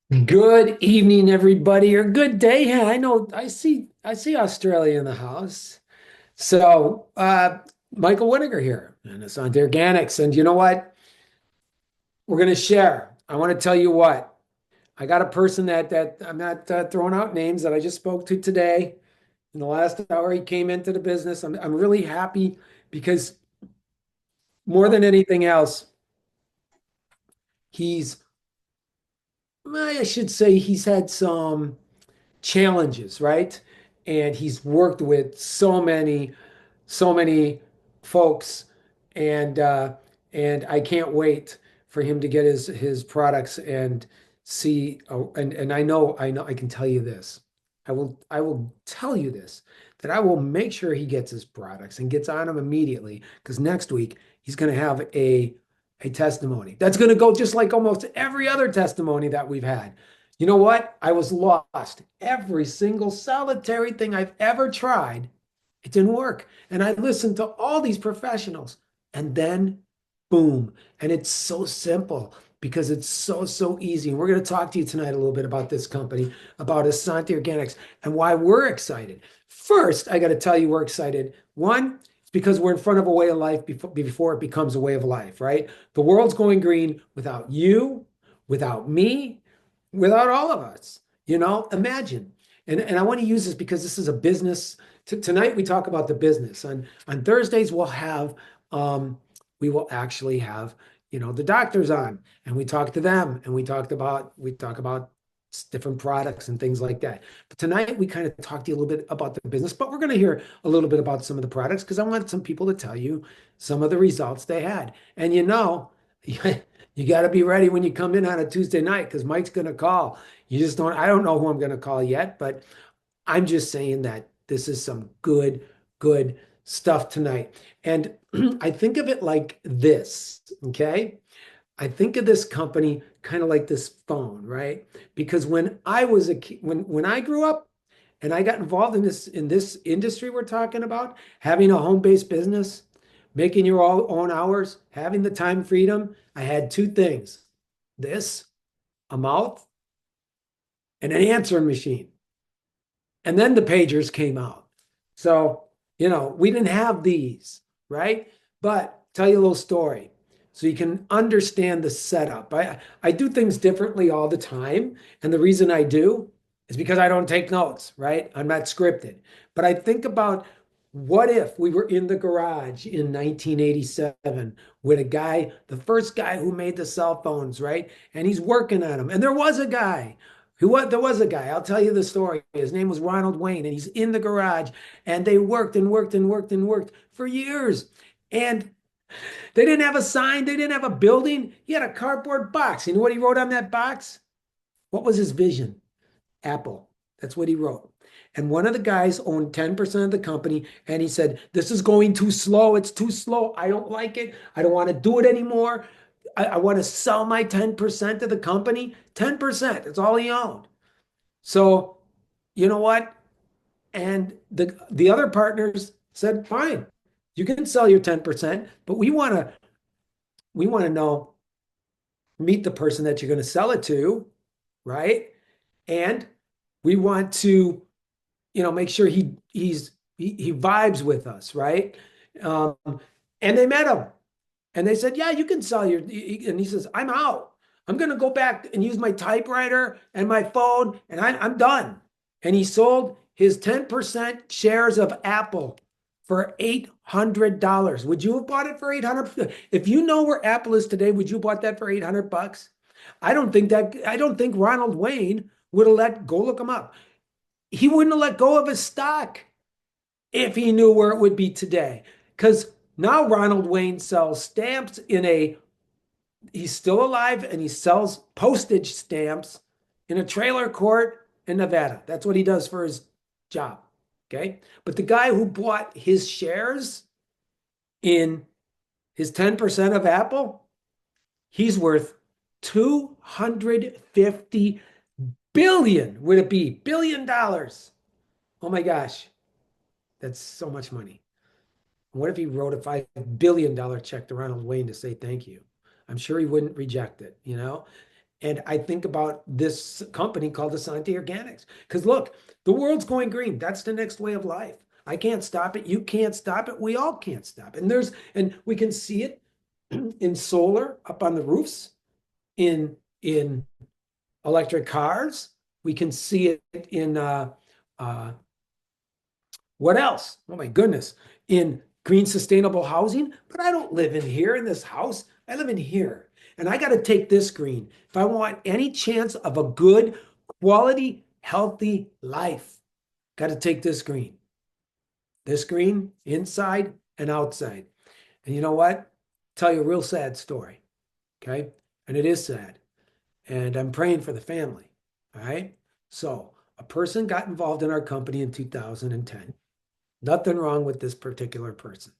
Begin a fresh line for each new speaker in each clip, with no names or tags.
Good evening, everybody, or good day. Yeah, I know I see Australia in the house. So Michael Winiger here, and Essante Organics. And you know what? We're gonna share. I want to tell you what. I got a person that I'm not throwing out names that I just spoke to today. In the last hour, he came into the business. I'm really happy because more than anything else, he's I should say he's had some challenges, right? And he's worked with so many folks, and I can't wait for him to get his products and see. And I know I can tell you this. I will tell you this that I will make sure he gets his products and gets on them immediately because next week he's going to have a testimony that's going to go just like almost every other testimony that we've had. You know what? I was lost. Every single solitary thing I've ever tried, it didn't work. And I listened to all these professionals, and then boom. And it's so simple because it's so easy. And we're going to talk to you tonight a little bit about this company, about Asante Organics, and why we're excited. First, I got to tell you we're excited. One, it's because we're in front of a way of life before it becomes a way of life, right? The world's going green without you, without me, without all of us. Imagine. And I want to use this because this is a business. Tonight we talk about the business. On Thursdays we will actually have the doctors on, and we talk to them, and we talk about different products and things like that. But tonight we kind of talk to you a little bit about the business, but we're going to hear a little bit about some of the products because I want some people to tell you some of the results they had. And you got to be ready when you come in on a Tuesday night because Mike's going to call. I don't know who I'm going to call yet, but I'm just saying that this is some good stuff tonight. And I think of it like this, okay? I think of this company kind of like this phone, right? Because when I was a kid, when I grew up and I got involved in this industry we're talking about, having a home-based business, making your own hours, having the time freedom, I had two things. This, a mouth, and an answering machine. And then the pagers came out. So, we didn't have these, right? But tell you a little story so you can understand the setup. I do things differently all the time. And the reason I do is because I don't take notes, right? I'm not scripted. But I think about what if we were in the garage in 1987 with a guy, the first guy who made the cell phones, right? And he's working on them. And there was a guy there was a guy, I'll tell you the story. His name was Ronald Wayne, and he's in the garage, and they worked and worked and worked and worked for years. And they didn't have a sign, they didn't have a building. He had a cardboard box. You know what he wrote on that box? What was his vision? Apple. That's what he wrote. And one of the guys owned 10% of the company, and he said, "This is going too slow. It's too slow. I don't like it. I don't want to do it anymore. I want to sell my 10% of the company." 10%. That's all he owned. So, you know what? And the other partners said, "Fine, you can sell your 10%, but we want to know, meet the person that you're going to sell it to, right? And we want to, make sure he vibes with us, right?" Um, and they met him. And they said, "Yeah, you can sell your," and he says, "I'm out. I'm going to go back and use my typewriter and my phone, and I'm done." And he sold his 10% shares of Apple for $800. Would you have bought it for 800? If you know where Apple is today, would you have bought that for 800 bucks? I don't think Ronald Wayne would have go look him up. He wouldn't have let go of his stock if he knew where it would be today. Because now Ronald Wayne sells stamps he's still alive and he sells postage stamps in a trailer court in Nevada. That's what he does for his job. Okay. But the guy who bought his shares in his 10% of Apple, he's worth 250 billion, would it be? $1 billion. Oh my gosh. That's so much money. What if he wrote a $5 billion check to Ronald Wayne to say thank you? I'm sure he wouldn't reject it. And I think about this company called Essante Organics. Because look, the world's going green. That's the next way of life. I can't stop it. You can't stop it. We all can't stop it. And we can see it in solar up on the roofs, in electric cars. We can see it in uh, what else? Oh my goodness, in green sustainable housing. But I don't live in here in this house. I live in here. And I got to take this green if I want any chance of a good, quality, healthy life. Got to take this green. This green inside and outside. And you know what? Tell you a real sad story. Okay. And it is sad. And I'm praying for the family. All right. So a person got involved in our company in 2010. Nothing wrong with this particular person.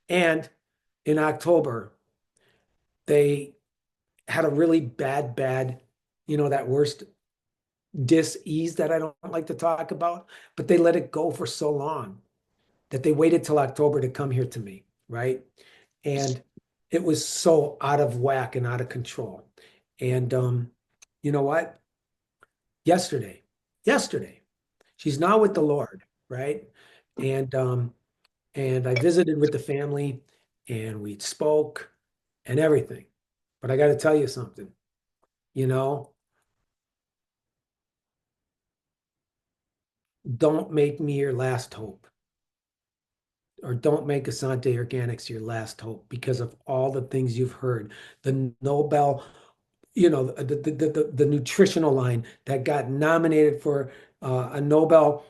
And in October, they had a really bad, that worst dis-ease that I don't like to talk about, but they let it go for so long that they waited till October to come here to me, right? And it was so out of whack and out of control. And you know what? Yesterday, yesterday, she's now with the Lord, right? And I visited with the family and we spoke and everything. But I got to tell you something, you know, don't make me your last hope, or don't make Asante Organics your last hope because of all the things you've heard. The Nobel, the nutritional line that got nominated for a Nobel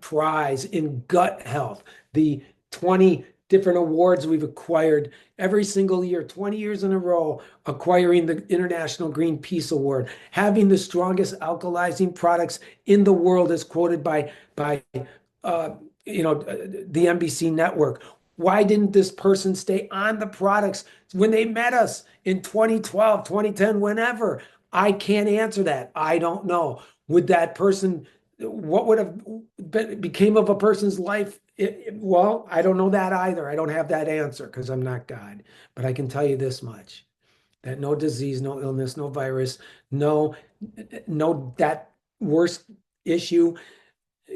Prize in gut health, the 20 different awards we've acquired every single year, 20 years in a row, acquiring the International Green Peace Award, having the strongest alkalizing products in the world as quoted by uh, the NBC network. Why didn't this person stay on the products when they met us in 2012, 2010, whenever? I can't answer that. I don't know. Would that person, what would have became of a person's life? Well, I don't know that either. I don't have that answer because I'm not God. But I can tell you this much, that no disease, no illness, no virus, no, no, that worst issue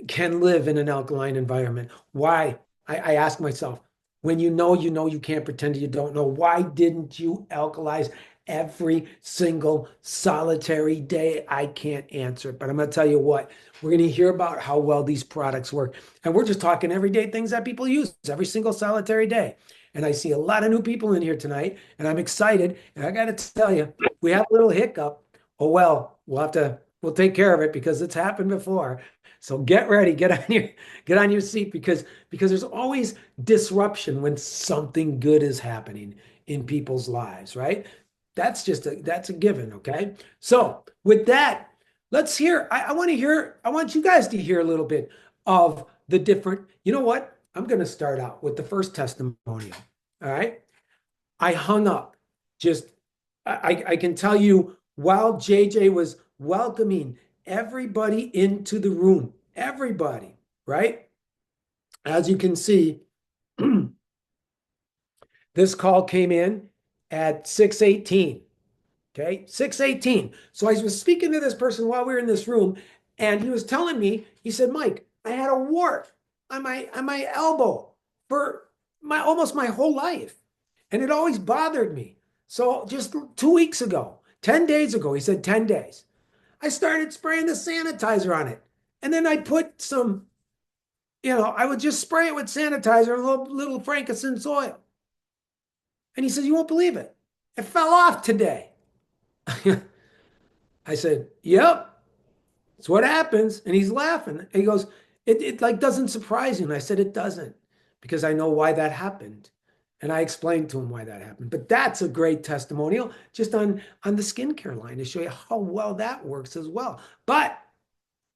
can live in an alkaline environment. Why? I ask myself, when you know you can't pretend you don't know, why didn't you alkalize every single solitary day? I can't answer it, but I'm going to tell you what, we're going to hear about how well these products work. And we're just talking everyday things that people use every single solitary day. And I see a lot of new people in here tonight, and I'm excited. And I got to tell you, we have a little hiccup. Oh, well, we'll take care of it because it's happened before. So get ready, get on your seat because there's always disruption when something good is happening in people's lives, right? That's a given, okay? So with that, let's hear. I want you guys to hear a little bit of the different. You know what? I'm going to start out with the first testimonial. All right. I hung up. Just I can tell you while JJ was welcoming everybody into the room, everybody, right? As you can see, this call came in at 6:18. Okay, 6:18. So I was speaking to this person while we were in this room, and he was telling me, he said, Mike, I had a wart on my elbow for my almost my whole life. And it always bothered me. So just 2 weeks ago, 10 days ago, he said 10 days, I started spraying the sanitizer on it. And then I put some, I would just spray it with sanitizer, a little frankincense oil. And he said, you won't believe it. It fell off today. I said, yep, it's what happens. And he's laughing. And he goes, it like doesn't surprise you. And I said, it doesn't, because I know why that happened. And I explained to him why that happened. But that's a great testimonial just on the skincare line to show you how well that works as well. But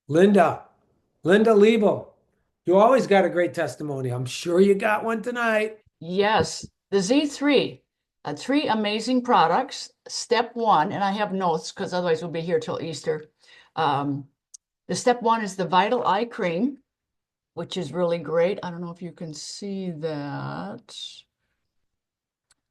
Linda, Linda Liebel, you always got a great testimony. I'm sure you got one tonight.
Yes, the Z3, three amazing products. Step one, and I have notes because otherwise we'll be here till Easter. Um, the step one is the Vital Eye Cream, which is really great. I don't know if you can see that.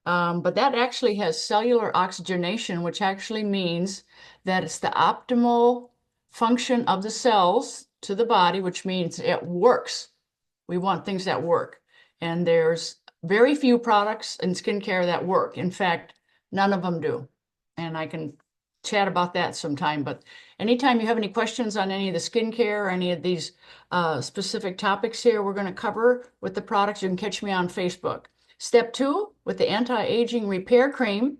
But that actually has cellular oxygenation, which actually means that it's the optimal function of the cells to the body, which means it works. We want things that work. And there's very few products in skincare that work. In fact, none of them do. And I can chat about that sometime. But anytime you have any questions on any of the skincare or any of these specific topics here we're going to cover with the products, you can catch me on Facebook. Step two with the anti-aging repair cream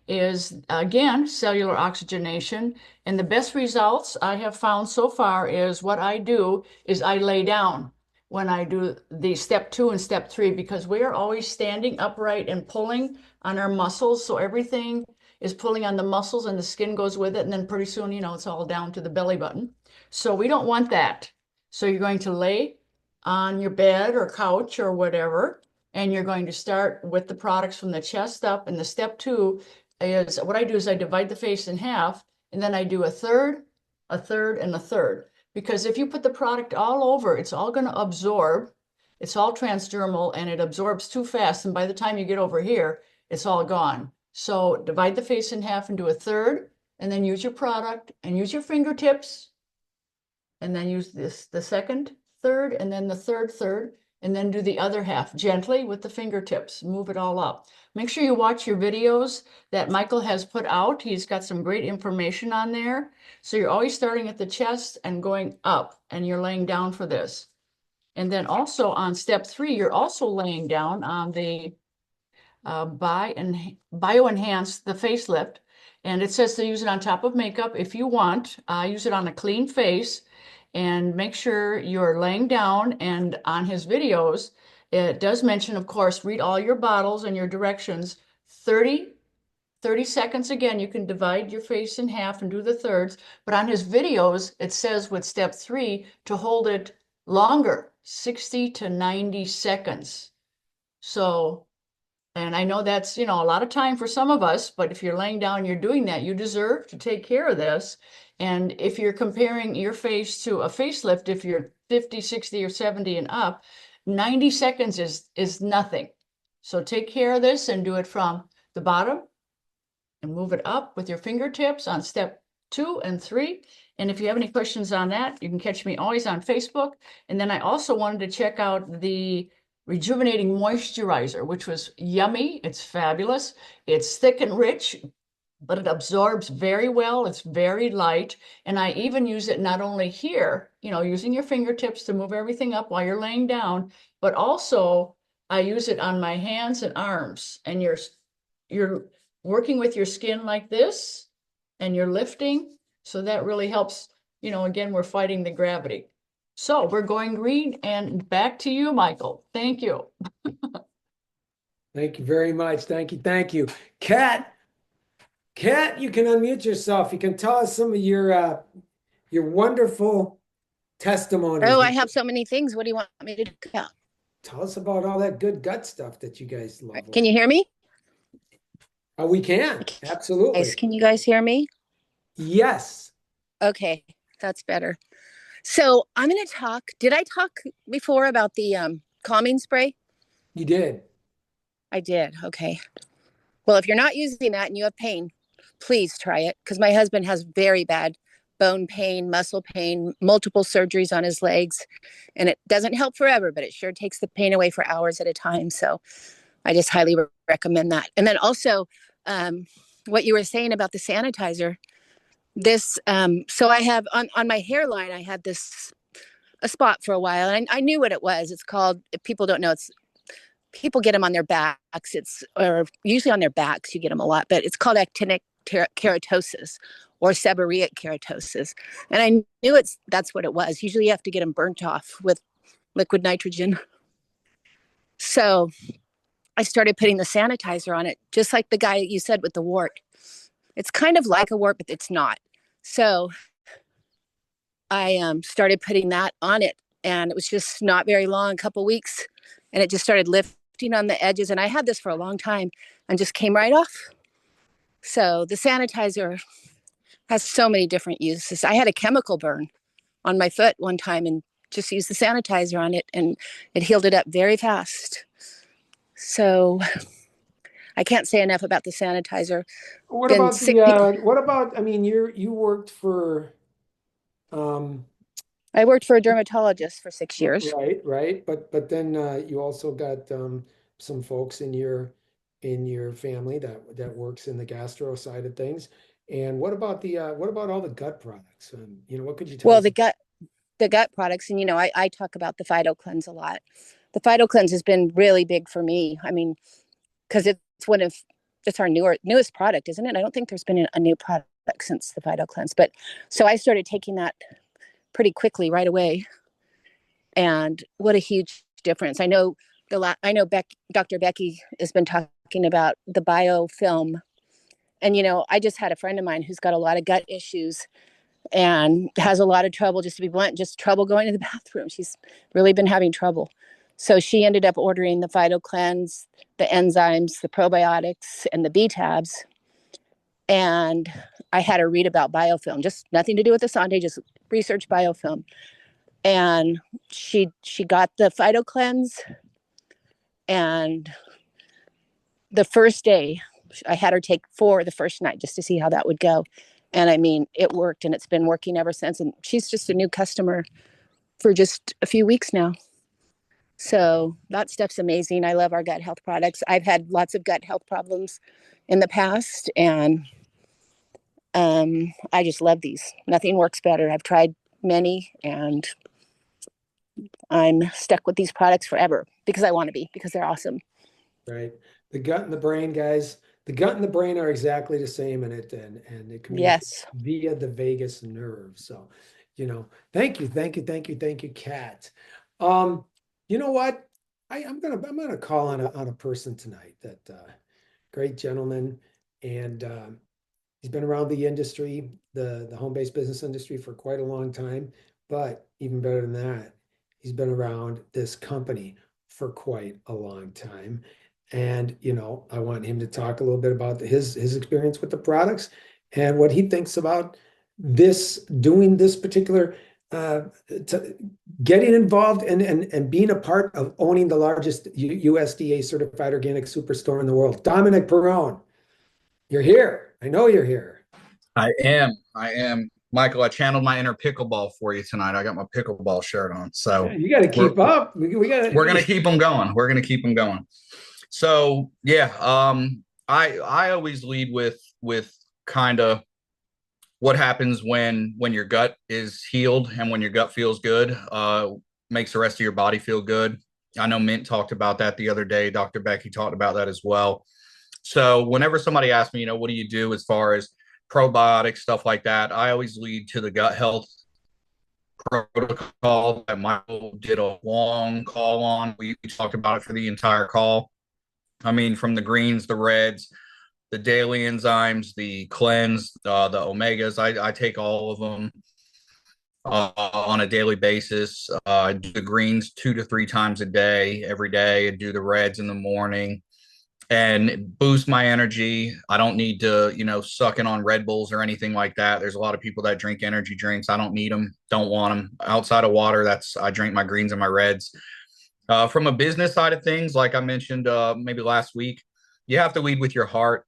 is again cellular oxygenation. And the best results I have found so far is what I do is I lay down when I do the step two and step three because we are always standing upright and pulling on our muscles. So everything is pulling on the muscles and the skin goes with it. And then pretty soon, it's all down to the belly button. So we don't want that. So you're going to lay on your bed or couch or whatever, and you're going to start with the products from the chest up. And the step two is what I do is I divide the face in half, and then I do a third, a third, and a third. Because if you put the product all over, it's all going to absorb. It's all transdermal and it absorbs too fast. And by the time you get over here, it's all gone. So divide the face in half and do a third, and then use your product and use your fingertips, and then use the second third, and then the third, and then do the other half gently with the fingertips. Move it all up. Make sure you watch your videos that Michael has put out. He's got some great information on there. So you're always starting at the chest and going up, and you're laying down for this. And then also on step three, you're also laying down on the Bio-Enhance, the facelift. And it says to use it on top of makeup if you want. Use it on a clean face and make sure you're laying down. And on his videos, it does mention, of course, read all your bottles and your directions. 30 seconds again, you can divide your face in half and do the thirds. But on his videos, it says with step three to hold it longer, 60 to 90 seconds. So, and I know that's, a lot of time for some of us, but if you're laying down, you're doing that, you deserve to take care of this. And if you're comparing your face to a facelift, if you're 50, 60, or 70 and up, 90 seconds is nothing. So take care of this and do it from the bottom and move it up with your fingertips on step two and three. And if you have any questions on that, you can catch me always on Facebook. And then I also wanted to check out the Rejuvenating Moisturizer, which was yummy. It's fabulous. It's thick and rich, but it absorbs very well. It's very light. And I even use it not only here, using your fingertips to move everything up while you're laying down, but also I use it on my hands and arms. And you're working with your skin like this, and you're lifting. So that really helps, again, we're fighting the gravity. So we're going green, and back to you, Michael. Thank you.
Thank you very much. Thank you. Thank you. Kat, you can unmute yourself. You can tell us some of your wonderful testimonies.
Oh, I have so many things. What do you want me to do? Yeah.
Tell us about all that good gut stuff that you guys love.
Can you hear me?
We can. Absolutely.
Guys, can you guys hear me?
Yes.
Okay, that's better. So I'm going to talk. Did I talk before about the calming spray?
You did.
I did. Okay. Well, if you're not using that and you have pain, please try it, because my husband has very bad bone pain, muscle pain, multiple surgeries on his legs, and it doesn't help forever, but it sure takes the pain away for hours at a time. So I just highly recommend that. And then also what you were saying about the sanitizer, this, so I have on my hairline, I had a spot for a while, and I knew what it was. It's called, if people don't know, people get them on their backs. Or usually on their backs, you get them a lot, but it's called actinic keratosis or seborrheic keratosis. And I knew that's what it was. Usually you have to get them burnt off with liquid nitrogen. So I started putting the sanitizer on it, just like the guy you said with the wart. It's kind of like a wart, but it's not. So I started putting that on it, and it was just not very long, a couple weeks, and it just started lifting on the edges. And I had this for a long time and just came right off. So the sanitizer has so many different uses. I had a chemical burn on my foot one time and just used the sanitizer on it, and it healed it up very fast. So I can't say enough about the sanitizer.
What
Been
about the
sick.
what about, I mean, you worked for um
I worked for a dermatologist for 6 years.
right, but then you also got some folks in your family that works in the gastro side of things. And what about all the gut products? You know, what could you tell
Well,
us?
the gut products, and I talk about the Phyto Cleanse a lot. The Phyto Cleanse has been really big for me. I mean, because it's our newest product, isn't it? I don't think there's been a new product since the Phyto Cleanse, but so I started taking that pretty quickly right away, and what a huge difference. I know Dr. Becky has been talking about the biofilm, and I just had a friend of mine who's got a lot of gut issues and has a lot of trouble, just to be blunt, just trouble going to the bathroom. She's really been having trouble. So she ended up ordering the Phyto Cleanse, the enzymes, the probiotics, and the B tabs. And I had her read about biofilm, just nothing to do with Essante, just research biofilm. And she got the Phyto Cleanse, and the first day I had her take 4 the first night just to see how that would go. And I mean, it worked, and it's been working ever since. And she's just a new customer for just a few weeks now. So that stuff's amazing. I love our gut health products. I've had lots of gut health problems in the past, and I just love these. Nothing works better. I've tried many, and I'm stuck with these products forever because I want to be, because they're awesome.
Right. The gut and the brain, guys. The gut and the brain are exactly the same in it, and it communicates
Yes.
via the vagus nerve. So, thank you, Kat. You know what? I'm gonna call on a person tonight that great gentleman, and he's been around the industry, the home-based business industry for quite a long time, but even better than that, he's been around this company for quite a long time. And, I want him to talk a little bit about his experience with the products and what he thinks about doing this particular, uh, t- getting involved and being a part of owning the largest USDA certified organic superstore in the world. Dominic Perrone, you're here. I know you're here.
I am. I am. Michael, I channeled my inner pickleball for you tonight. I got my pickleball shirt on.
Yeah,
So
you got to
we're
keep up. We got
we're gonna keep them going. We're gonna keep them going. So yeah, I always lead with kind of what happens when your gut is healed and when your gut feels good, makes the rest of your body feel good. I know Mint talked about that the other day. Dr. Becky talked about that as well. So whenever somebody asks me, what do you do as far as probiotics, stuff like that, I always lead to the gut health protocol that Michael did a long call on. We talked about it for the entire call. I mean, from the greens, the reds, the daily enzymes, the cleanse, the omegas. I take all of them on a daily basis. I do the greens 2 to 3 times a day, every day. I do the reds in the morning and boost my energy. I don't need to, suck in on Red Bulls or anything like that. There's a lot of people that drink energy drinks. I don't need them, don't want them. Outside of water, I drink my greens and my reds. From a business side of things, like I mentioned maybe last week, you have to lead with your heart.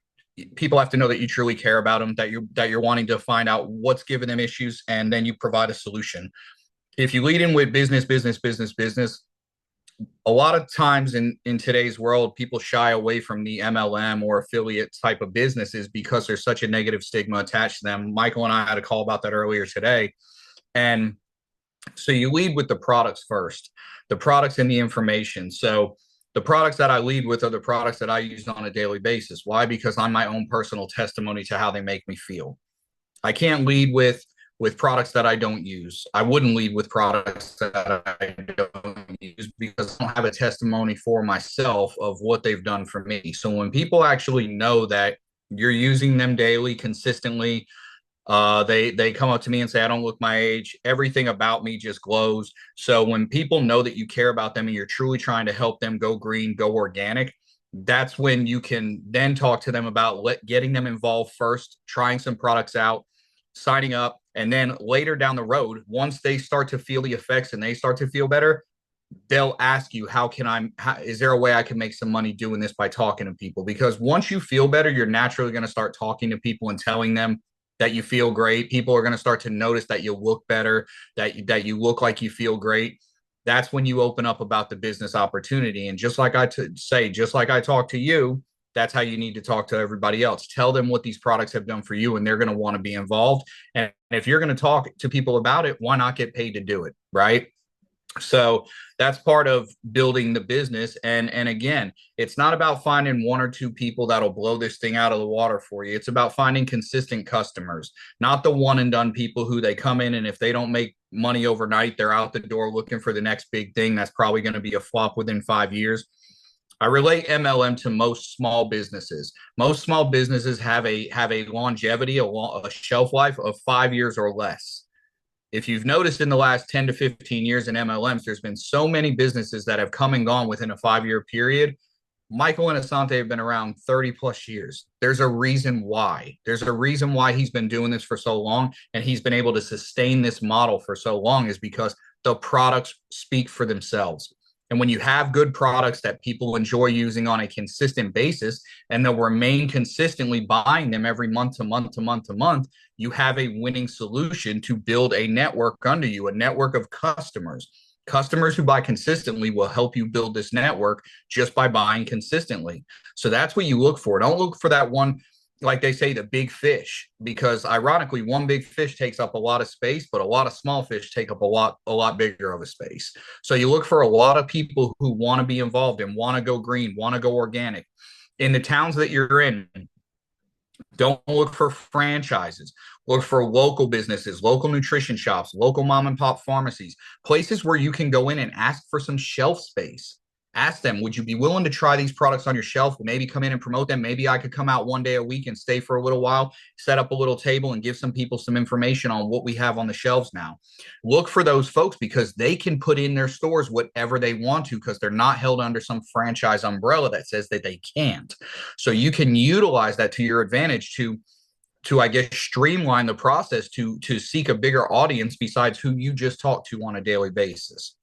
People have to know that you truly care about them, that you're wanting to find out what's giving them issues, and then you provide a solution. If you lead in with business, business, business, business, a lot of times in today's world, people shy away from the MLM or affiliate type of businesses because there's such a negative stigma attached to them. Michael and I had a call about that earlier today. And so you lead with the products first, the products and the information. So the products that I lead with are the products that I use on a daily basis. Why? Because I'm my own personal testimony to how they make me feel. I can't lead with products that I don't use. I wouldn't lead with products that I don't use because I don't have a testimony for myself of what they've done for me. So when people actually know that you're using them daily, consistently, they come up to me and say, I don't look my age. Everything about me just glows. So when people know that you care about them and you're truly trying to help them go green, go organic, that's when you can then talk to them about getting them involved first, trying some products out, signing up, and then later down the road, once they start to feel the effects and they start to feel better, they'll ask you, is there a way I can make some money doing this by talking to people? Because once you feel better, you're naturally going to start talking to people and telling them that you feel great. People are going to start to notice that you look better, that you look like you feel great. That's when you open up about the business opportunity. And just like just like I talk to you, that's how you need to talk to everybody else. Tell them what these products have done for you, and they're going to want to be involved. And if you're going to talk to people about it, why not get paid to do it? Right. So that's part of building the business. And again, it's not about finding one or two people that'll blow this thing out of the water for you. It's about finding consistent customers, not the one and done people who they come in and if they don't make money overnight, they're out the door looking for the next big thing. That's probably going to be a flop within 5 years. I relate MLM to most small businesses. Most small businesses have a longevity, a shelf life of 5 years or less. If you've noticed in the last 10 to 15 years in MLMs, there's been so many businesses that have come and gone within a 5 year period. Michael and Essante have been around 30 plus years. There's a reason why. There's a reason why he's been doing this for so long and he's been able to sustain this model for so long, is because the products speak for themselves. And when you have good products that people enjoy using on a consistent basis and they'll remain consistently buying them every month to month to month to month, you have a winning solution to build a network under you, a network of customers. Customers who buy consistently will help you build this network just by buying consistently. So that's what you look for. Don't look for that one, like they say, the big fish, because ironically, one big fish takes up a lot of space, but a lot of small fish take up a lot bigger of a space. So you look for a lot of people who want to be involved and want to go green, want to go organic. In the towns that you're in, don't look for franchises. Look for local businesses, local nutrition shops, local mom and pop pharmacies, places where you can go in and ask for some shelf space. Ask them, would you be willing to try these products on your shelf? Maybe come in and promote them. Maybe I could come out one day a week and stay for a little while, set up a little table and give some people some information on what we have on the shelves now. Look for those folks because they can put in their stores whatever they want to because they're not held under some franchise umbrella that says that they can't. So you can utilize that to your advantage to I guess streamline the process to seek a bigger audience besides who you just talk to on a daily basis.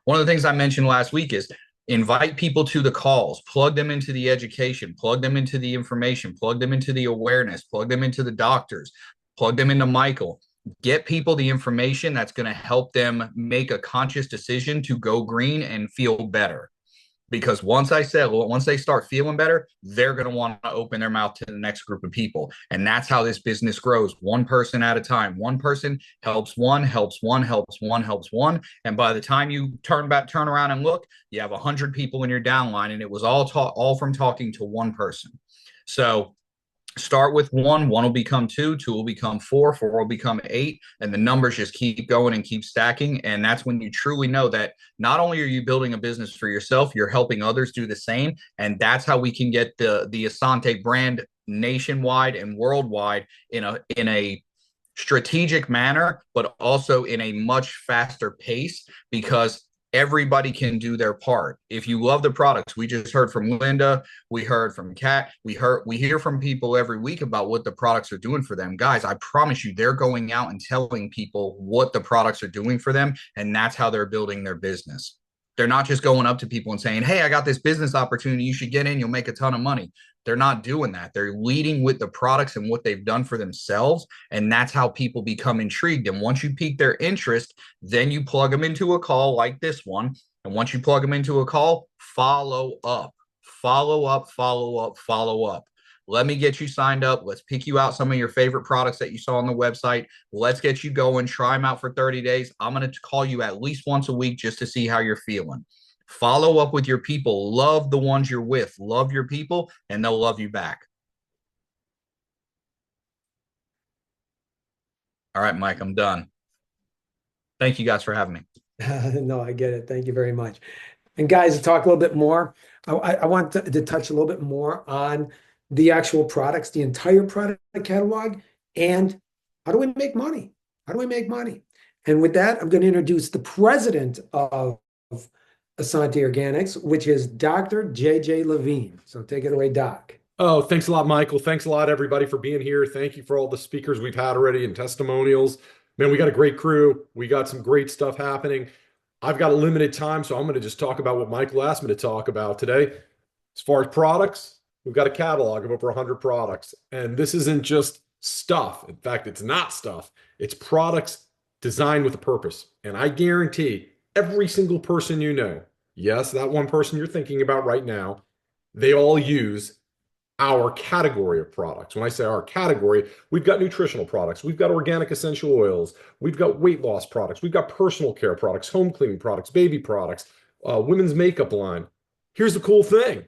One of the things I mentioned last week is invite people to the calls, plug them into the education, plug them into the information, plug them into the awareness, plug them into the doctors, plug them into Michael. Get people the information that's going to help them make a conscious decision to go green and feel better. Because once they start feeling better, they're going to want to open their mouth to the next group of people. And that's how this business grows, one person at a time. One person helps one, helps one, helps one, helps one. And by the time you turn around and look, you have 100 people in your downline. And it was all from talking to one person. So start with one will become two will become four will become eight, and the numbers just keep going and keep stacking. And that's when you truly know that not only are you building a business for yourself, you're helping others do the same. And that's how we can get the Essante brand nationwide and worldwide in a strategic manner, but also in a much faster pace, because everybody can do their part. If you love the products, we just heard from Linda, we heard from Kat, we hear from people every week about what the products are doing for them. Guys, I promise you, they're going out and telling people what the products are doing for them, and that's how they're building their business. They're not just going up to people and saying, hey, I got this business opportunity, you should get in, you'll make a ton of money. They're not doing that. They're leading with the products and what they've done for themselves. And that's how people become intrigued. And once you pique their interest, then you plug them into a call like this one. And once you plug them into a call, follow up, follow up, follow up, follow up. Let me get you signed up. Let's pick you out some of your favorite products that you saw on the website. Let's get you going. Try them out for 30 days. I'm going to call you at least once a week just to see how you're feeling. Follow up with your people. Love the ones you're with. Love your people, and they'll love you back. All right, Mike, I'm done. Thank you guys for having me.
No, I get it. Thank you very much. And guys, to talk a little bit more, I want to touch a little bit more on the actual products, the entire product catalog, and how do we make money? How do we make money? And with that, I'm going to introduce the president of Essante Organics, which is Dr. JJ Levine. So take it away, Doc.
Oh, thanks a lot, Michael. Thanks a lot, everybody, for being here. Thank you for all the speakers we've had already and testimonials. Man, we got a great crew. We got some great stuff happening. I've got a limited time, so I'm going to just talk about what Michael asked me to talk about today. As far as products, we've got a catalog of over 100 products. And this isn't just stuff. In fact, it's not stuff. It's products designed with a purpose. And I guarantee every single person you know, yes, that one person you're thinking about right now, they all use our category of products. When I say our category, we've got nutritional products, we've got organic essential oils, we've got weight loss products, we've got personal care products, home cleaning products, baby products, women's makeup line. Here's the cool thing.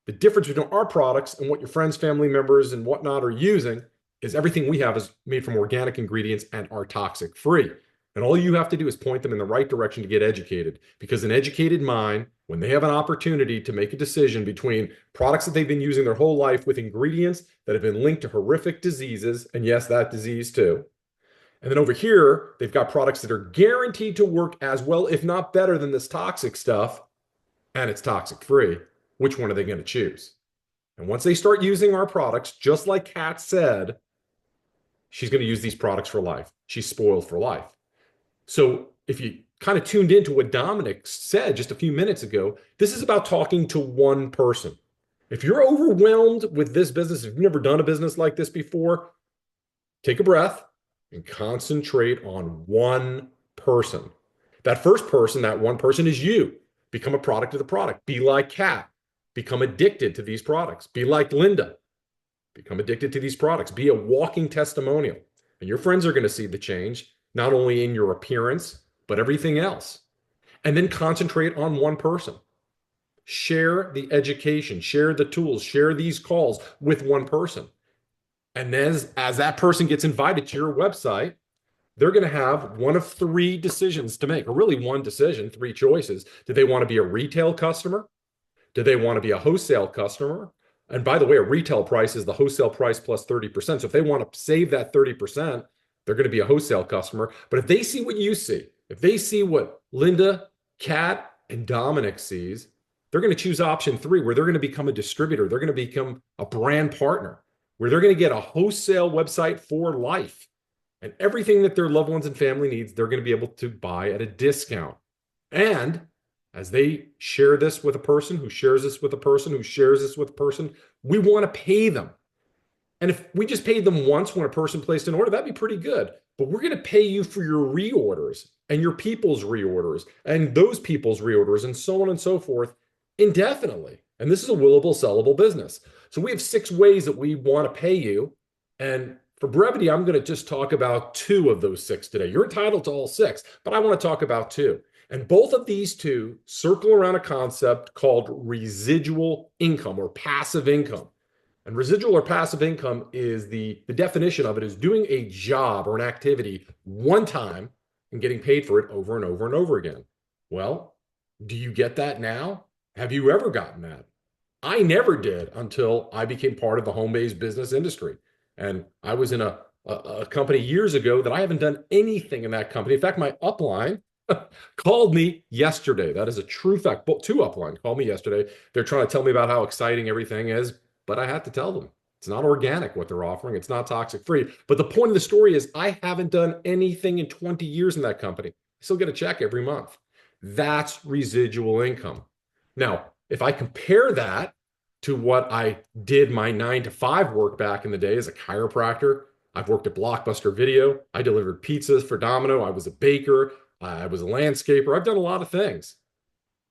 The difference between our products and what your friends, family members, and whatnot are using is everything we have is made from organic ingredients and are toxic free. And all you have to do is point them in the right direction to get educated. Because an educated mind, when they have an opportunity to make a decision between products that they've been using their whole life with ingredients that have been linked to horrific diseases, and yes, that disease too. And then over here, they've got products that are guaranteed to work as well, if not better than this toxic stuff, and it's toxic free. Which one are they going to choose? And once they start using our products, just like Kat said, she's going to use these products for life. She's spoiled for life. So if you kind of tuned into what Dominic said just a few minutes ago, this is about talking to one person. If you're overwhelmed with this business, if you've never done a business like this before, take a breath and concentrate on one person. That first person, that one person is you. Become a product of the product. Be like Kat. Become addicted to these products. Be like Linda. Become addicted to these products. Be a walking testimonial. And your friends are going to see the change, not only in your appearance, but everything else. And then concentrate on one person. Share the education, share the tools, share these calls with one person. And as that person gets invited to your website, they're going to have one of three decisions to make, or really one decision, three choices. Do they want to be a retail customer? Do they want to be a wholesale customer? And by the way, a retail price is the wholesale price plus 30%. So if they want to save that 30%, they're going to be a wholesale customer. But if they see what you see, if they see what Linda, Kat, and Dominic sees, they're going to choose option three, where they're going to become a distributor. They're going to become a brand partner, where they're going to get a wholesale website for life. And everything that their loved ones and family needs, they're going to be able to buy at a discount. And as they share this with a person who shares this with a person who shares this with a person, we want to pay them. And if we just paid them once when a person placed an order, that'd be pretty good. But we're going to pay you for your reorders and your people's reorders and those people's reorders and so on and so forth indefinitely. And this is a willable, sellable business. So we have 6 ways that we want to pay you. And for brevity, I'm going to just talk about 2 of those 6 today. You're entitled to all 6, but I want to talk about 2. And both of these 2 circle around a concept called residual income or passive income. And residual or passive income is the definition of it is doing a job or an activity one time and getting paid for it over and over and over again. Well, do you get that now? Have you ever gotten that? I never did until I became part of the home-based business industry. And I was in a company years ago that I haven't done anything in that company. In fact, my upline called me yesterday. That is a true fact. 2 upline called me yesterday. They're trying to tell me about how exciting everything is, but I had to tell them it's not organic what they're offering. It's not toxic free. But the point of the story is I haven't done anything in 20 years in that company. I still get a check every month. That's residual income. Now, if I compare that to what I did my 9-to-5 work back in the day as a chiropractor, I've worked at Blockbuster Video. I delivered pizzas for Domino. I was a baker. I was a landscaper. I've done a lot of things.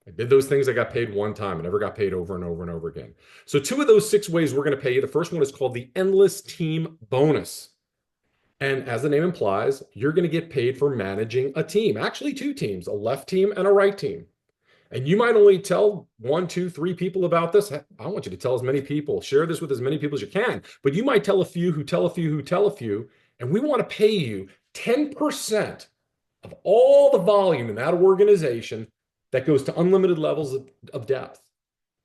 I did those things. I got paid one time. I never got paid over and over and over again. So 2 of those 6 ways we're going to pay you. The first one is called the Endless Team Bonus. And as the name implies, you're going to get paid for managing a team, actually 2 teams, a left team and a right team. And you might only tell 1, 2, 3 people about this. I want you to tell as many people, share this with as many people as you can. But you might tell a few who tell a few who tell a few. And we want to pay you 10% of all the volume in that organization that goes to unlimited levels of depth.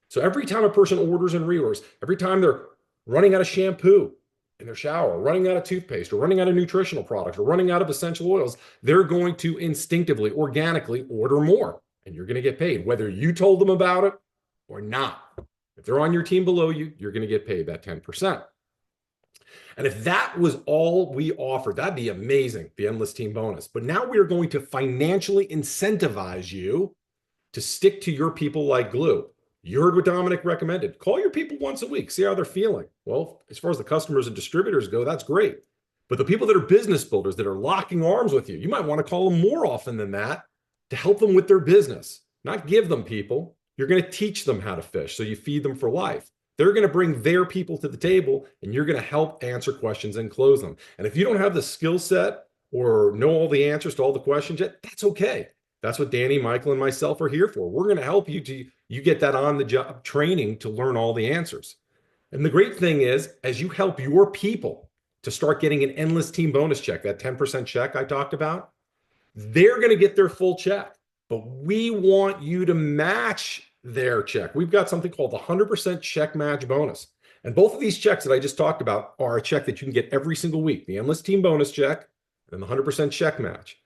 So every time a person orders and reorders, every time they're running out of shampoo in their shower, running out of toothpaste, or running out of nutritional products, or running out of essential oils, they're going to instinctively, organically order more. And you're going to get paid, whether you told them about it or not. If they're on your team below you, you're going to get paid that 10%. And if that was all we offered, that'd be amazing, the endless team bonus. But now we are going to financially incentivize you to stick to your people like glue. You heard what Dominic recommended. Call your people once a week, see how they're feeling. Well, as far as the customers and distributors go, that's great. But the people that are business builders that are locking arms with you, you might want to call them more often than that to help them with their business, not give them people. You're going to teach them how to fish, so you feed them for life. They're going to bring their people to the table, and you're going to help answer questions and close them. And if you don't have the skill set or know all the answers to all the questions yet, that's okay. That's what Danny, Michael, and myself are here for. We're going to help you to you get that on the job training to learn all the answers. And the great thing is, as you help your people to start getting an endless team bonus check, that 10% check I talked about, they're going to get their full check. But we want you to match their check. We've got something called the 100% check match bonus. And both of these checks that I just talked about are a check that you can get every single week, the endless team bonus check and the 100% check match.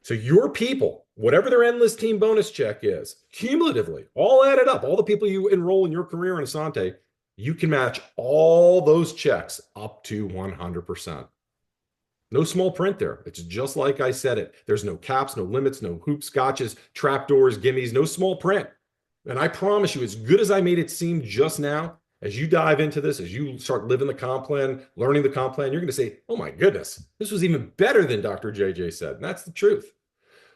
So your people, whatever their endless team bonus check is, cumulatively, all added up, all the people you enroll in your career in Essante, you can match all those checks up to 100%. No small print there. It's just like I said it. There's no caps, no limits, no hoops, scotches, trapdoors, gimmies, no small print. And I promise you, as good as I made it seem just now, as you dive into this, as you start living the comp plan, learning the comp plan, you're going to say, oh my goodness, this was even better than Dr. JJ said. And that's the truth.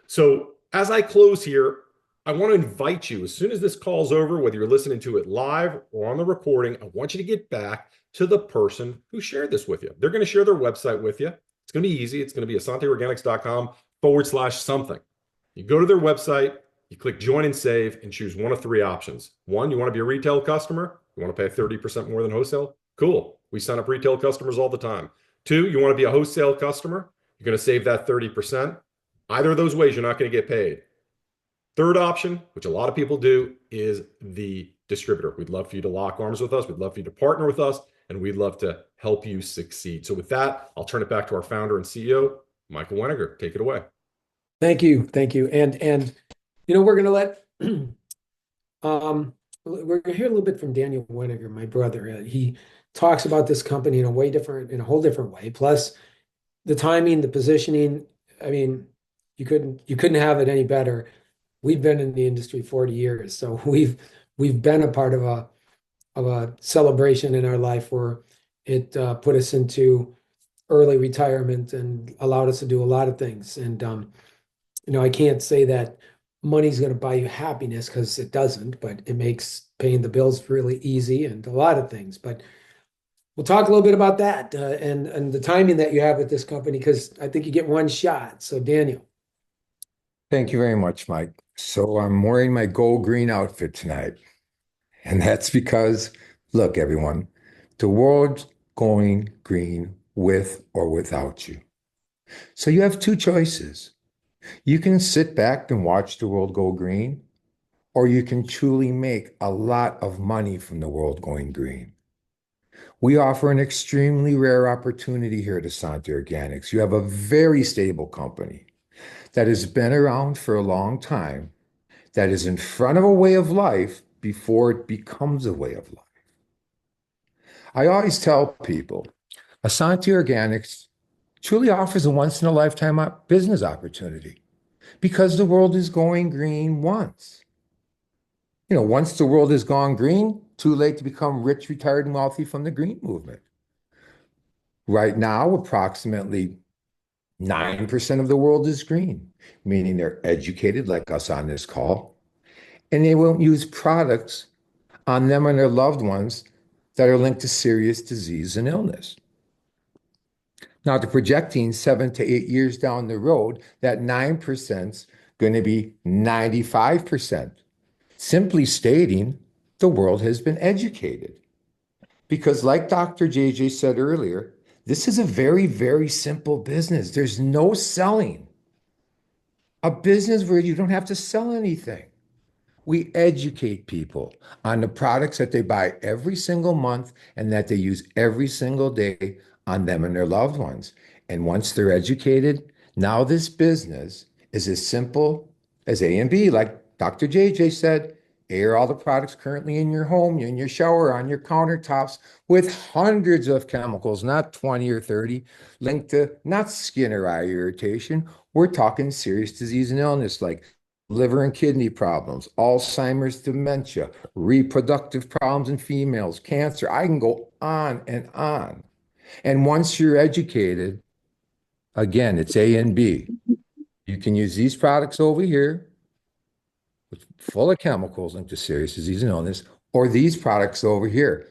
So as I close here, I want to invite you, as soon as this call's over, whether you're listening to it live or on the recording, I want you to get back to the person who shared this with you. They're going to share their website with you. It's going to be easy. It's going to be AssanteOrganics.com/something. You go to their website, you click join and save, and choose one of three options. One, you want to be a retail customer. You want to pay 30% more than wholesale? Cool. We sign up retail customers all the time. Two, you want to be a wholesale customer. You're going to save that 30%. Either of those ways, you're not going to get paid. Third option, which a lot of people do, is the distributor. We'd love for you to lock arms with us. We'd love for you to partner with us, and we'd love to help you succeed. So with that, I'll turn it back to our founder and CEO, Michael Weniger. Take it away.
Thank you. Thank you. And we're going to let we're going to hear a little bit from Daniel Weniger, my brother. He talks about this company in a whole different way. Plus the timing, the positioning. I mean, you couldn't have it any better. We've been in the industry 40 years, so we've been a part of a celebration in our life where it put us into early retirement and allowed us to do a lot of things. And I can't say that money's going to buy you happiness, because it doesn't, but it makes paying the bills really easy and a lot of things. But we'll talk a little bit about that and the timing that you have with this company, because I think you get one shot. So Daniel.
Thank you very much, Mike. So I'm wearing my gold green outfit tonight. And that's because, look, everyone, the world's going green with or without you. So you have two choices. You can sit back and watch the world go green, or you can truly make a lot of money from the world going green. We offer an extremely rare opportunity here at Essante Organics. You have a very stable company that has been around for a long time, that is in front of a way of life before it becomes a way of life. I always tell people, Essante Organics truly offers a once-in-a-lifetime business opportunity, because the world is going green once. Once the world has gone green, too late to become rich, retired, and wealthy from the green movement. Right now, approximately 9% of the world is green, meaning they're educated like us on this call, and they won't use products on them and their loved ones that are linked to serious disease and illness. Now, they're projecting 7 to 8 years down the road, that 9% is going to be 95%. Simply stating, the world has been educated. Because like Dr. JJ said earlier, this is a very, very simple business. There's no selling. A business where you don't have to sell anything. We educate people on the products that they buy every single month and that they use every single day on them and their loved ones. And once they're educated, now this business is as simple as A and B. Like Dr. JJ said, Air all the products currently in your home, in your shower, on your countertops, with hundreds of chemicals, not 20 or 30, linked to not skin or eye irritation. We're talking serious disease and illness like liver and kidney problems, Alzheimer's, dementia, reproductive problems in females, cancer. I can go on and on. And once you're educated, again, it's A and B. You can use these products over here, full of chemicals linked to serious disease and illness, or these products over here.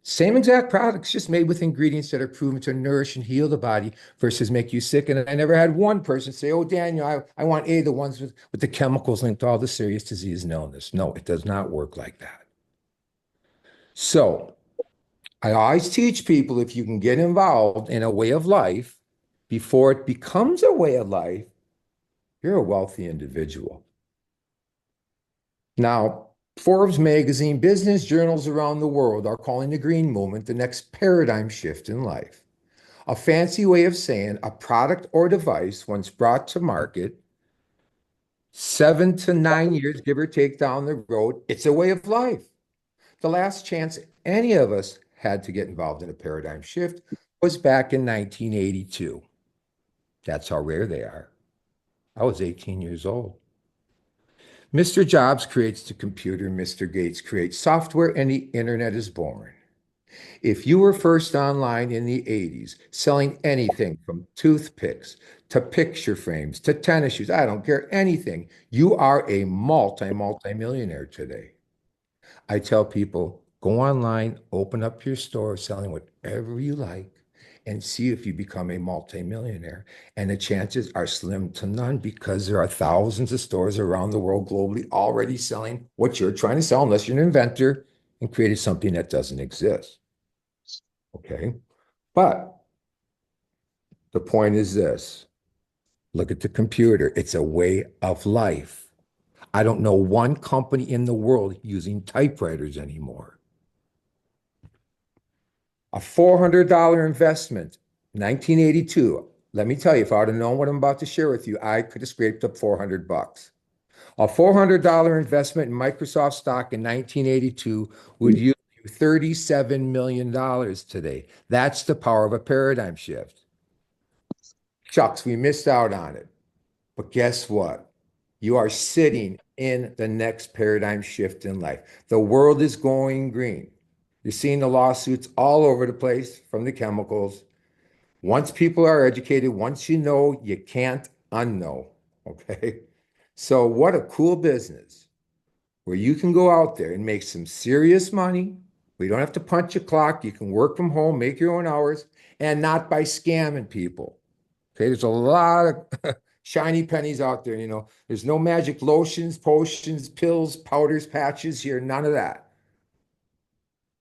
Same exact products, just made with ingredients that are proven to nourish and heal the body versus make you sick. And I never had one person say, oh, Daniel, I want the ones with the chemicals linked to all the serious disease and illness. No, it does not work like that. So I always teach people if you can get involved in a way of life before it becomes a way of life, you're a wealthy individual. Now, Forbes magazine, business journals around the world are calling the green movement the next paradigm shift in life. A fancy way of saying a product or device, once brought to market, 7 to 9 years, give or take down the road, it's a way of life. The last chance any of us had to get involved in a paradigm shift was back in 1982. That's how rare they are. I was 18 years old. Mr. Jobs creates the computer, Mr. Gates creates software, and the internet is born. If you were first online in the 80s, selling anything from toothpicks to picture frames to tennis shoes, I don't care, anything, you are a multi-millionaire today. I tell people, go online, open up your store, selling whatever you like, and see if you become a multimillionaire. And the chances are slim to none because there are thousands of stores around the world globally already selling what you're trying to sell, unless you're an inventor and created something that doesn't exist. Okay. But the point is this. Look at the computer. It's a way of life. I don't know one company in the world using typewriters anymore. A $400 investment, 1982. Let me tell you, if I would have known what I'm about to share with you, I could have scraped up 400 bucks. A $400 investment in Microsoft stock in 1982 would yield you $37 million today. That's the power of a paradigm shift. Shucks, we missed out on it. But guess what? You are sitting in the next paradigm shift in life. The world is going green. You're seeing the lawsuits all over the place from the chemicals. Once people are educated, once you know, you can't unknow. Okay. So, what a cool business where you can go out there and make some serious money. We don't have to punch a clock. You can work from home, make your own hours, and not by scamming people. Okay. There's a lot of shiny pennies out there. There's no magic lotions, potions, pills, powders, patches here, none of that.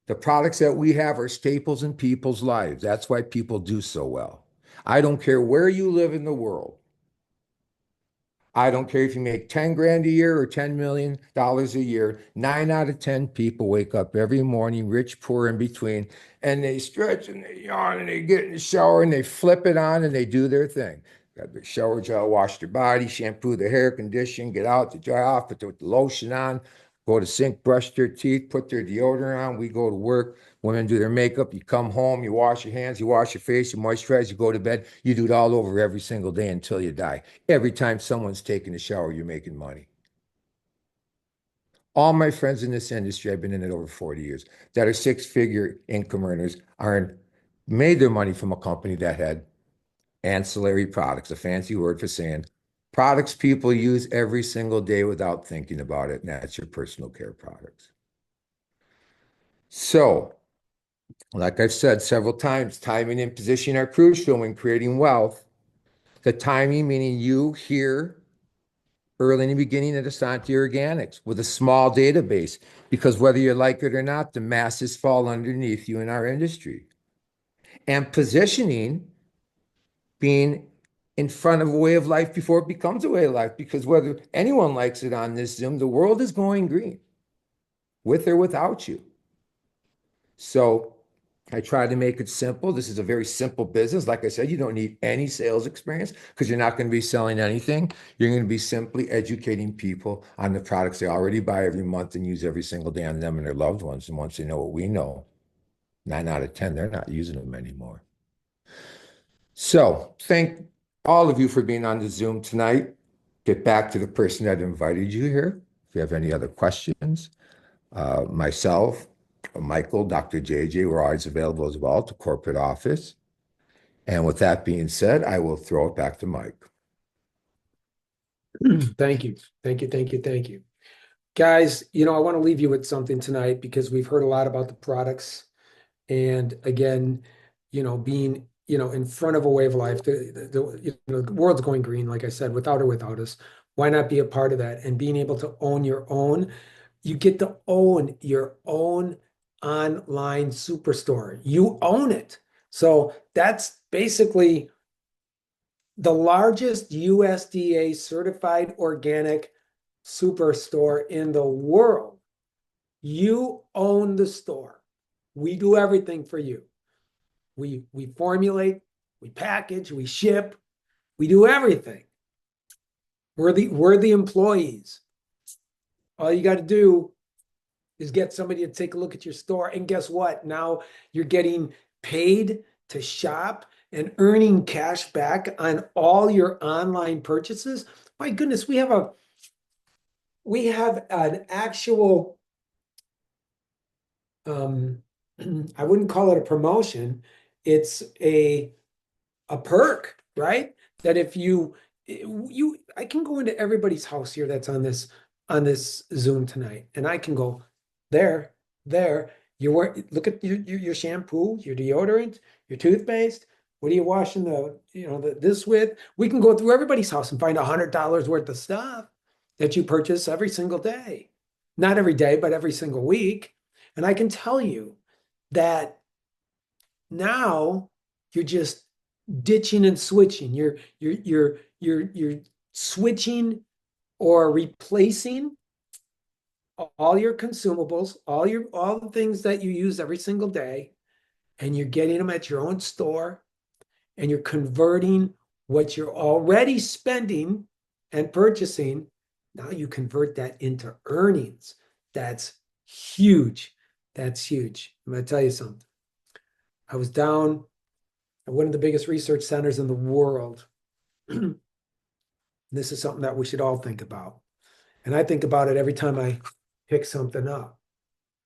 The products that we have are staples in people's lives. That's why people do so well. I don't care where you live in the world. I don't care if you make 10 grand a year or $10 million a year. 9 out of 10 people wake up every morning, rich, poor, in between, and they stretch and they yawn and they get in the shower and they flip it on and they do their thing. Got their shower gel, wash their body, shampoo their hair, condition, get out to dry off, put the lotion on, go to sink, brush their teeth, put their deodorant on. We go to work. Women do their makeup. You come home, you wash your hands, you wash your face, you moisturize, you go to bed. You do it all over every single day until you die. Every time someone's taking a shower, you're making money. All my friends in this industry, I've been in it over 40 years, that are six-figure income earners made their money from a company that had ancillary products, a fancy word for saying products people use every single day without thinking about it, and that's your personal care products. So, like I've said several times, timing and positioning are crucial when creating wealth. The timing, meaning you here early in the beginning at Essante Organics with a small database, because whether you like it or not, the masses fall underneath you in our industry. And positioning, being in front of a way of life before it becomes a way of life, because whether anyone likes it on this Zoom, the world is going green, with or without you. So I try to make it simple. This is a very simple business. Like I said, you don't need any sales experience because you're not going to be selling anything. You're going to be simply educating people on the products they already buy every month and use every single day on them and their loved ones. And once they know what we know, 9 out of 10, they're not using them anymore. So thank all of you for being on the Zoom tonight. Get back to the person that invited you here. If you have any other questions, myself, Michael, Dr. JJ, we're always available as well to corporate office. And with that being said, I will throw it back to Mike.
Thank you. Thank you. Thank you. Thank you. Guys, I want to leave you with something tonight because we've heard a lot about the products. And again, being, in front of a way of life, the world's going green, like I said, without or without us. Why not be a part of that? And being able to own your own, you get to own your own online superstore. You own it. So that's basically the largest USDA certified organic superstore in the world. You own the store. We do everything for you. We formulate, we package, we ship, we do everything. We're the employees. All you got to do is get somebody to take a look at your store. And guess what? Now you're getting paid to shop and earning cash back on all your online purchases. My goodness, we have an actual I wouldn't call it a promotion. It's a perk, right? That if I can go into everybody's house here that's on this Zoom tonight, and I can go there. Look at your shampoo, your deodorant, your toothpaste. What are you washing this with? We can go through everybody's house and find $100 worth of stuff that you purchase every single day. Not every day, but every single week. And I can tell you that now you're just ditching and switching. You're switching or replacing all your consumables, all the things that you use every single day, and you're getting them at your own store, and you're converting what you're already spending and purchasing. Now you convert that into earnings. That's huge. That's huge. I'm going to tell you something. I was down at one of the biggest research centers in the world. This is something that we should all think about. And I think about it every time I pick something up.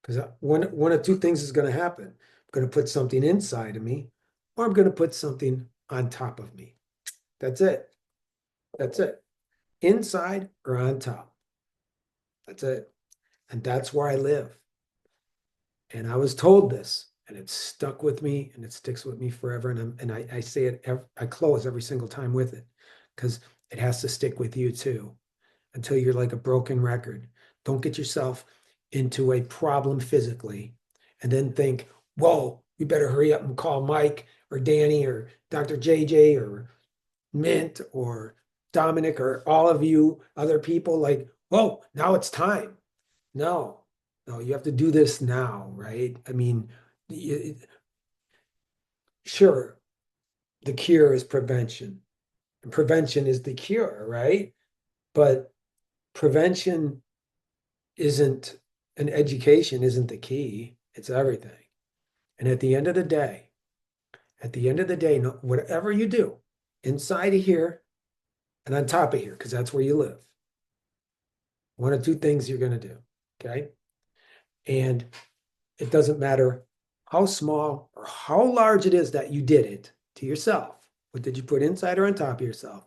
Because one of two things is going to happen. I'm going to put something inside of me, or I'm going to put something on top of me. That's it. That's it. Inside or on top. That's it. And that's where I live. And I was told this, and it stuck with me, and it sticks with me forever. And I say it, I close every single time with it, because it has to stick with you too, until you're like a broken record. Don't get yourself into a problem physically, and then think, whoa, we better hurry up and call Mike or Danny or Dr. JJ or Mint or Dominic or all of you other people, like, whoa, now it's time. No, you have to do this now, right? I mean, sure, the cure is prevention, and prevention is the cure, right? But prevention isn't, an education isn't the key. It's everything. And at the end of the day, whatever you do, inside of here and on top of here, because that's where you live, one of two things you're going to do, okay? And it doesn't matter how small or how large it is that you did it to yourself. What did you put inside or on top of yourself?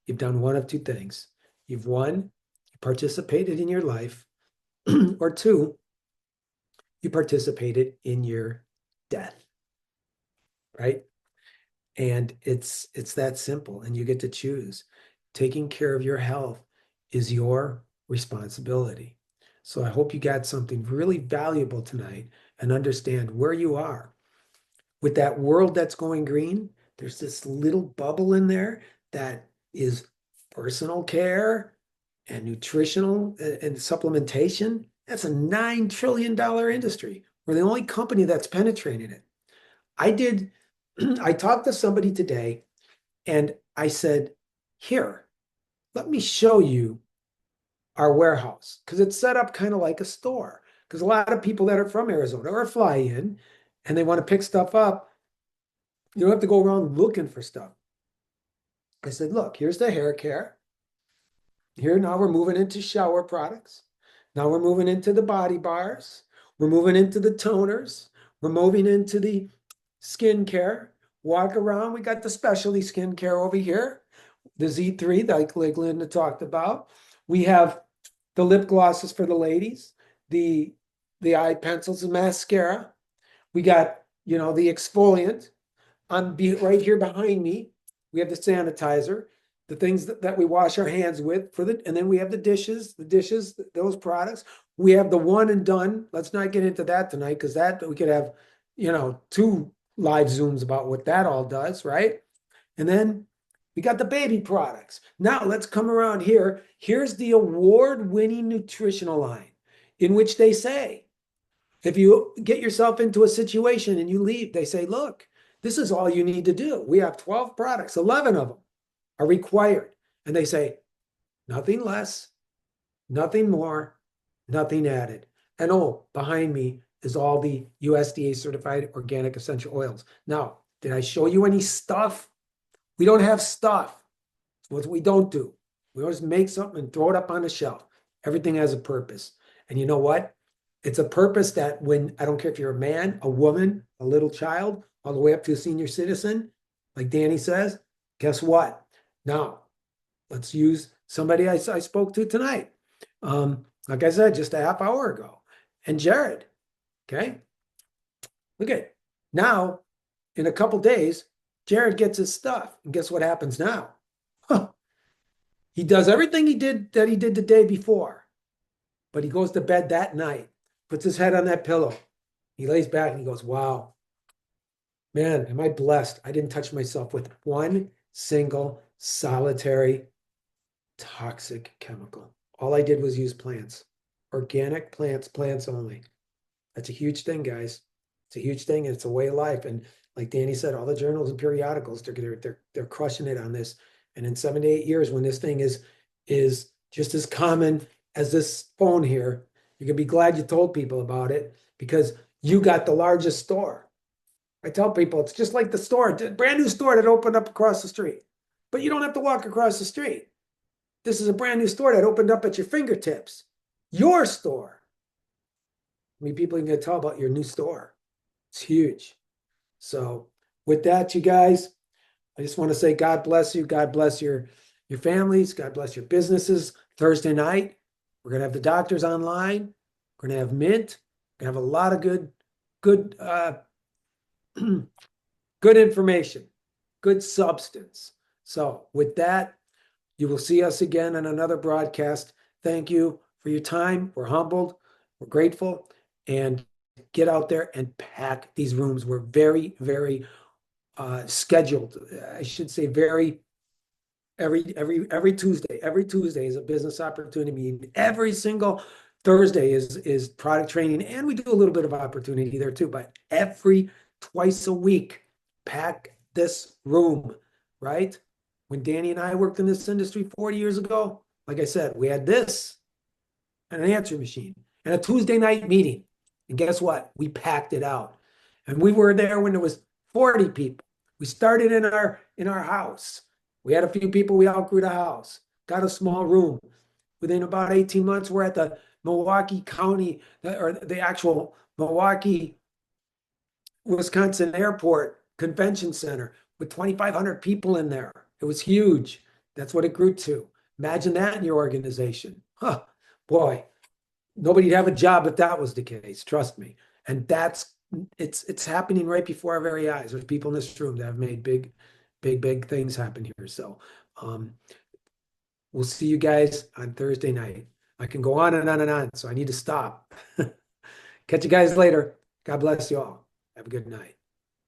You've done one of two things. You've one, you participated in your life, or two, you participated in your death, right? And it's that simple, and you get to choose. Taking care of your health is your responsibility. So I hope you got something really valuable tonight and understand where you are. With that world that's going green, there's this little bubble in there that is personal care and nutritional and supplementation. That's a $9 trillion industry. We're the only company that's penetrated it. I did, I talked to somebody today and I said, here, let me show you our warehouse because it's set up kind of like a store. Because a lot of people that are from Arizona or fly in and they want to pick stuff up, you don't have to go around looking for stuff. I said, look, here's the hair care. Here now we're moving into shower products. Now we're moving into the body bars. We're moving into the toners. We're moving into the skincare. Walk around. We got the specialty skincare over here. The Z3, like Linda talked about. We have the lip glosses for the ladies, the eye pencils and mascara. We got, the exfoliant right here behind me. We have the sanitizer, the things that we wash our hands with and then we have the dishes, those products. We have the one and done. Let's not get into that tonight because that we could have, two live Zooms about what that all does, right? And then we got the baby products. Now let's come around here. Here's the award-winning nutritional line in which they say, if you get yourself into a situation and you leave, they say, look, this is all you need to do. We have 12 products, 11 of them are required. And they say, nothing less, nothing more, nothing added. And oh, behind me is all the USDA certified organic essential oils. Now, did I show you any stuff? We don't have stuff. What we don't do. We always make something and throw it up on the shelf. Everything has a purpose. And you know what? It's a purpose that when, I don't care if you're a man, a woman, a little child, all the way up to a senior citizen, like Danny says, guess what? Now, let's use somebody I spoke to tonight. Like I said, just a half hour ago. And Jared, okay? Look at it. Now, in a couple days, Jared gets his stuff. And guess what happens now? Huh. He does everything he did the day before, but he goes to bed that night, puts his head on that pillow. He lays back and he goes, wow, man, am I blessed? I didn't touch myself with one single solitary toxic chemical. All I did was use plants, organic plants only. That's a huge thing, guys. It's a huge thing, and it's a way of life. And like Danny said, all the journals and periodicals, they're crushing it on this. And in 7 to 8 years, when this thing is just as common as this phone here, you're gonna be glad you told people about it because you got the largest store. I tell people it's just like the store, brand new store that opened up across the street. But you don't have to walk across the street. This is a brand new store that opened up at your fingertips. Your store. I mean, people are going to tell about your new store. It's huge. So with that, you guys, I just want to say God bless you. God bless your families. God bless your businesses. Thursday night, we're going to have the doctors online. We're going to have Mint. We're going to have a lot of good, good information, good substance. So with that, you will see us again on another broadcast. Thank you for your time. We're humbled. We're grateful. And get out there and pack these rooms. We're very, very scheduled. I should say every Tuesday. Every Tuesday is a business opportunity meeting. Every single Thursday is product training. And we do a little bit of opportunity there too. But twice a week, pack this room, right? When Danny and I worked in this industry 40 years ago, like I said, we had this and an answer machine and a Tuesday night meeting. And guess what? We packed it out. And we were there when there was 40 people. We started in our house. We had a few people, we outgrew the house, got a small room. Within about 18 months, we're at the Milwaukee County, or the actual Milwaukee, Wisconsin Airport Convention Center with 2,500 people in there. It was huge. That's what it grew to. Imagine that in your organization. Huh, boy, nobody'd have a job if that was the case. Trust me. And it's happening right before our very eyes. There's people in this room that have made big things happen here. So we'll see you guys on Thursday night. I can go on and on and on, so I need to stop. Catch you guys later. God bless you all. Have a good night.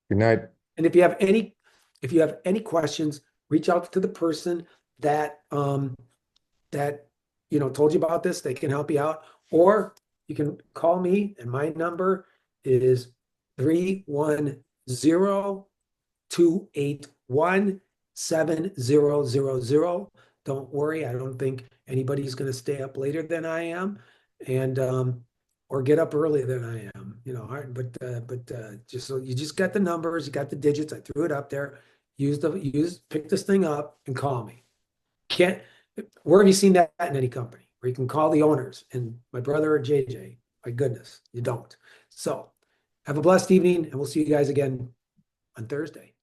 Good night.
And if you have any questions, reach out to the person that told you about this. They can help you out, or you can call me, and my number is 310 281-7000. Don't worry, I don't think anybody's going to stay up later than I am, and or get up earlier than I am. But just so you just got the numbers, you got the digits. I threw it up there. Pick this thing up and call me. Can't. Where have you seen that in any company where you can call the owners and my brother or JJ? My goodness, you don't. So have a blessed evening, and we'll see you guys again on Thursday.